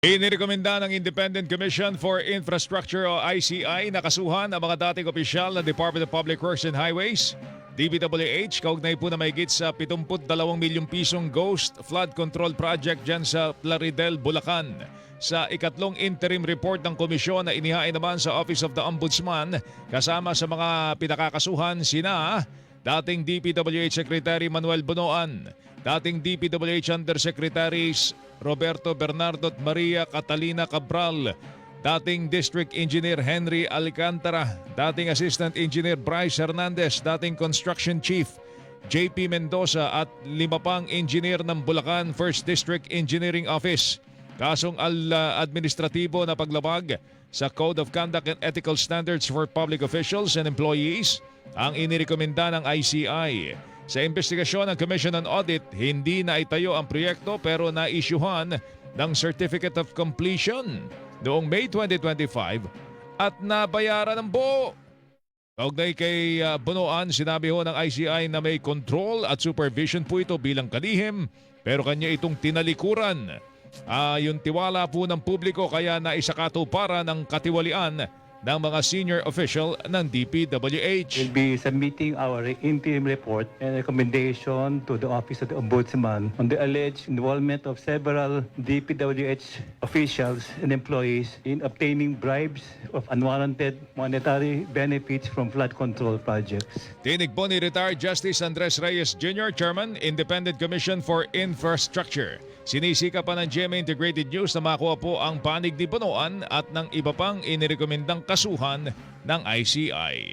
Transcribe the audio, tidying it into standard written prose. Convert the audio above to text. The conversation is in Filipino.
Inirekomenda ng Independent Commission for Infrastructure o ICI na kasuhan ang mga dating opisyal ng Department of Public Works and Highways, DPWH, kaugnay po na mahigit sa 72 milyong pisong ghost flood control project dyan sa Plaridel, Bulacan. Sa ikatlong interim report ng komisyon na inihain naman sa Office of the Ombudsman, kasama sa mga pinakakasuhan sina dating DPWH Secretary Manuel Bonoan, dating DPWH Undersecretaries Roberto Bernardo at Maria Catalina Cabral, dating District Engineer Henry Alcantara, dating Assistant Engineer Bryce Hernandez, dating Construction Chief JP Mendoza at 5 pang engineer ng Bulacan 1st District Engineering Office. Kasong administratibo na paglabag sa Code of Conduct and Ethical Standards for Public Officials and Employees ang inirekomenda ng ICI. Sa investigasyon ng Commission on Audit, hindi na itayo ang proyekto pero naisyuhan ng Certificate of Completion noong May 2025 at nabayaran ng buo. Kaugnay kay Bonoan, sinabi ho ng ICI na may control at supervision po ito bilang kalihim pero kanya itong tinalikuran. Yung tiwala po ng publiko kaya naisakatuparan ng katiwalian ng mga senior official ng DPWH. We'll be submitting our interim report and recommendation to the Office of the Ombudsman on the alleged involvement of several DPWH officials and employees in obtaining bribes of unwarranted monetary benefits from flood control projects. Tinig po ni Retired Justice Andres Reyes Jr., Chairman, Independent Commission for Infrastructure. Sinisika pa ng GMA Integrated News na makuha po ang panig ni Bonoan at ng iba pang inirekomendang kasuhan ng ICI.